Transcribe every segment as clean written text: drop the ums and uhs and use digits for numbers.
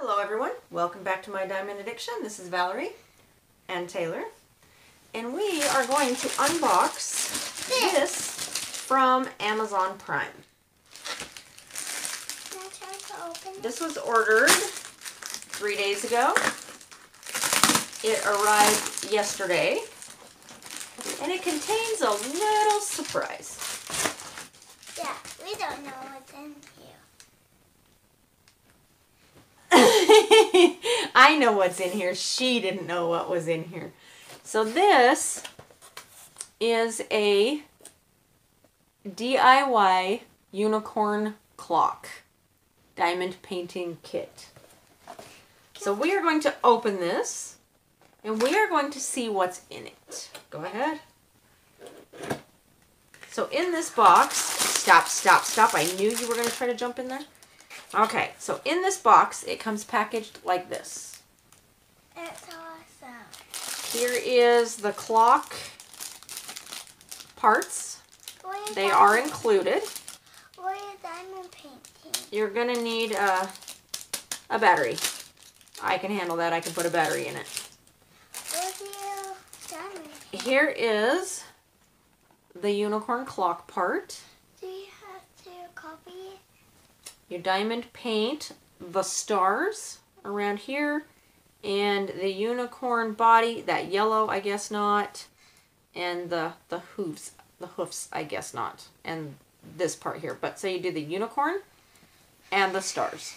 Hello everyone, welcome back to my Diamond Addiction. This is Valerie and Taylor, and we are going to unbox this from Amazon Prime. Can I try to open it? This was ordered 3 days ago. It arrived yesterday, and it contains a little surprise. Yeah, we don't know what's in here. I know what's in here. She didn't know what was in here. So this is a DIY unicorn clock diamond painting kit. So we are going to open this and we are going to see what's in it. Go ahead. So in this box, stop. I knew you were going to try to jump in there. Okay, so in this box, it comes packaged like this. It's awesome. Here is the clock parts. They are included. What are you diamond painting? You're going to need a battery. I can handle that. I can put a battery in it. What are you diamond painting? Here is the unicorn clock part. Do you have to copy it? You diamond paint the stars around here and the unicorn body, that yellow, I guess not, and the hoofs, I guess not, and this part here. But so you do the unicorn and the stars.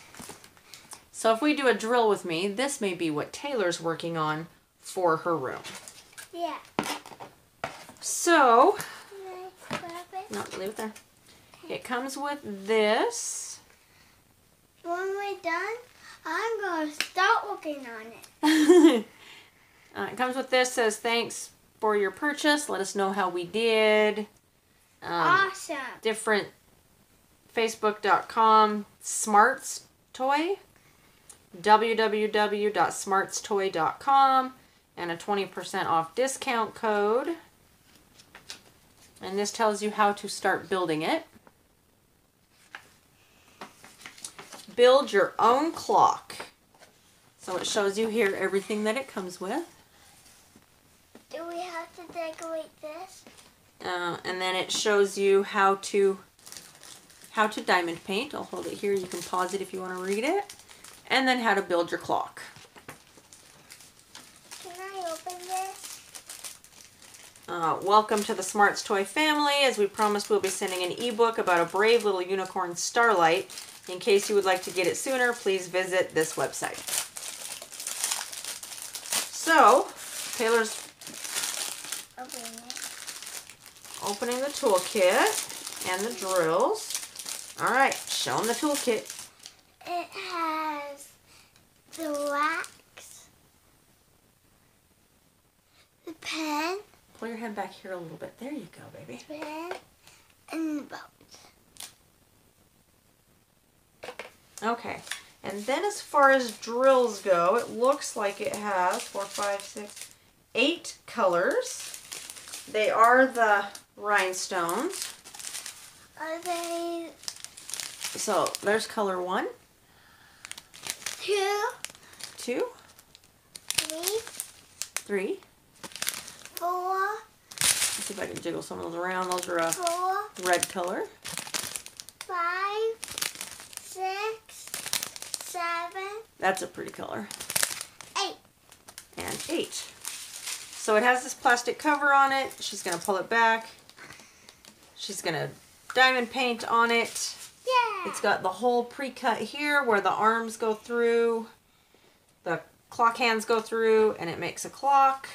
So if we do a drill with me, this may be what Taylor's working on for her room. Yeah. So, Can I grab it? no, leave it there. It comes with this. When we're done, I'm going to start working on it. It comes with this, says thanks for your purchase. Let us know how we did. Awesome. Different Facebook.com smarts toy, www.smartstoy.com, and a 20% off discount code. And this tells you how to start building it. Build your own clock. So it shows you here everything that it comes with. Do we have to decorate this? And then it shows you how to diamond paint. I'll hold it here. You can pause it if you want to read it. And then how to build your clock. Can I open this? Welcome to the Smarts Toy family. As we promised, we'll be sending an ebook about a brave little unicorn starlight. In case you would like to get it sooner, please visit this website. So, Taylor's opening the toolkit and the drills. All right, show them the toolkit. It has the wax, the pen, Pull your head back here a little bit. There you go, baby. pen, and the boat. Okay, and then as far as drills go, it looks like it has 4, 5, 6, 8 colors. They are the rhinestones. Are they So there's color 1, 2, 2, 3, 3. 4, Let's see if I can jiggle some of those around. Those are a 4, red color. 5, 6, 7, That's a pretty color. 8. And 8. So it has this plastic cover on it. She's going to pull it back. She's going to diamond paint on it. Yeah. It's got the hole pre-cut here where the arms go through, the clock hands go through, and it makes a clock.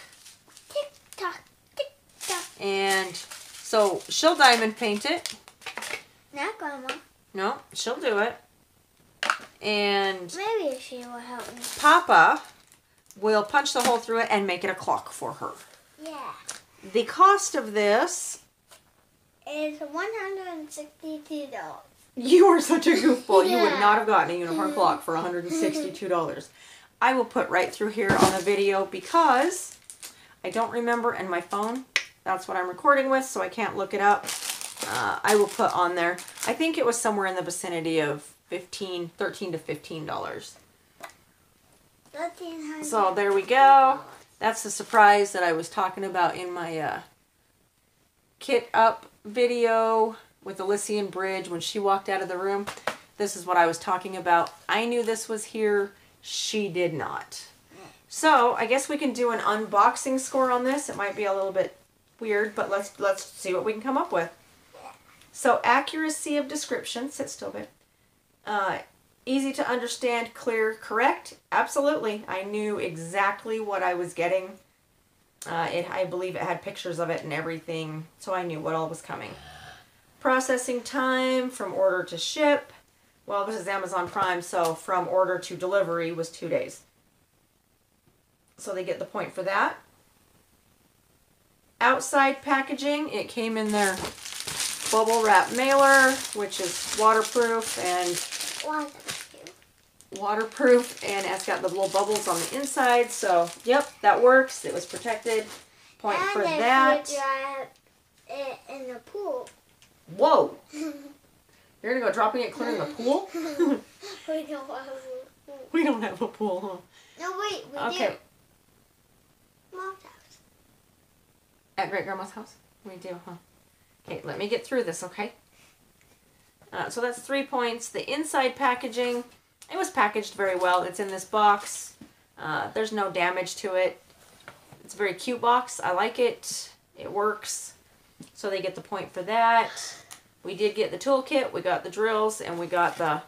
Tick tock, tick tock. And so she'll diamond paint it. Not Grandma. No, she'll do it. And Maybe she will help me. Papa will punch the hole through it and make it a clock for her. Yeah. The cost of this, Is $162. you are such a goofball. You would Yeah. not have gotten a unicorn clock for $162. I will put right through here on the video because I don't remember, and my phone, that's what I'm recording with, so I can't look it up. I will put on there. I think it was somewhere in the vicinity of $13 to $15. $1,300. So there we go. That's the surprise that I was talking about in my kit up video with Elysian Bridge when she walked out of the room. This is what I was talking about. I knew this was here. She did not. So I guess we can do an unboxing score on this. It might be a little bit weird, but let's see what we can come up with. So accuracy of description. Sit still, babe. Easy to understand, clear, correct. Absolutely. I knew exactly what I was getting. I believe it had pictures of it and everything, so I knew what all was coming. Processing time from order to ship. Well, this is Amazon Prime, so from order to delivery was 2 days. So they get the point for that. Outside packaging, it came in their bubble wrap mailer, which is waterproof and it's got the little bubbles on the inside. So, yep, that works. It was protected. Point and for that. Dry it in the pool. Whoa! You're gonna go dropping it clear in the pool? We don't have a pool. We don't have a pool, huh? No, wait, we Okay. do. Mom's house. At Great Grandma's house? We do, huh? Okay, let me get through this, okay? So that's 3 points. The inside packaging, it was packaged very well. It's in this box. There's no damage to it. It's a very cute box. I like it. It works. So they get the point for that. We did get the toolkit. We got the drills, and we got the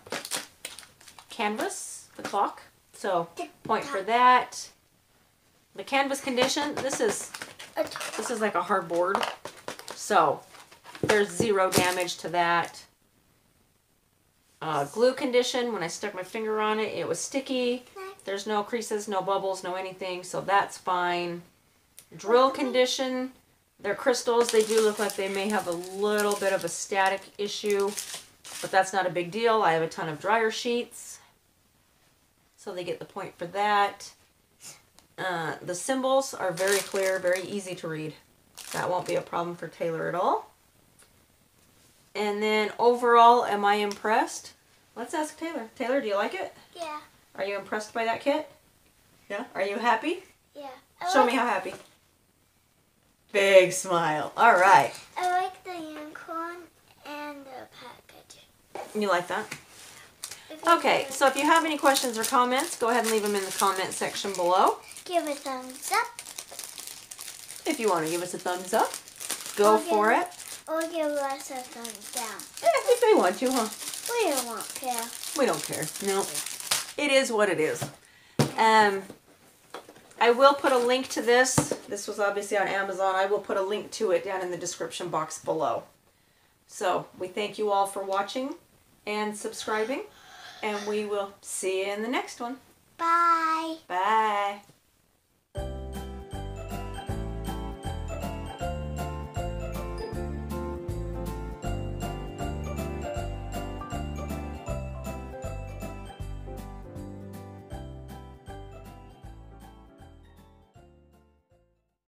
canvas, the clock. So point for that. The canvas condition, this is like a hardboard. So there's 0 damage to that. Glue condition, when I stuck my finger on it, it was sticky. There's no creases, no bubbles, no anything, so that's fine. Drill condition, they're crystals. They do look like they may have a little bit of a static issue, but that's not a big deal. I have a ton of dryer sheets, so they get the point for that. The symbols are very clear, very easy to read. That won't be a problem for Taeler at all. And then overall, am I impressed? Let's ask Taeler. Taeler, do you like it? Yeah. Are you impressed by that kit? Yeah. Are you happy? Yeah. Show me how happy. Big smile. All right. I like the unicorn and the package. You like that? Okay, so if you have any questions or comments, go ahead and leave them in the comment section below. Give a thumbs up. If you want to give us a thumbs up, go for it. Or give us a thumbs down. If they want to, huh? We don't care. We don't care. No. It is what it is. I will put a link to this. This was obviously on Amazon. I will put a link to it down in the description box below. So we thank you all for watching and subscribing. And we will see you in the next one. Bye. Bye.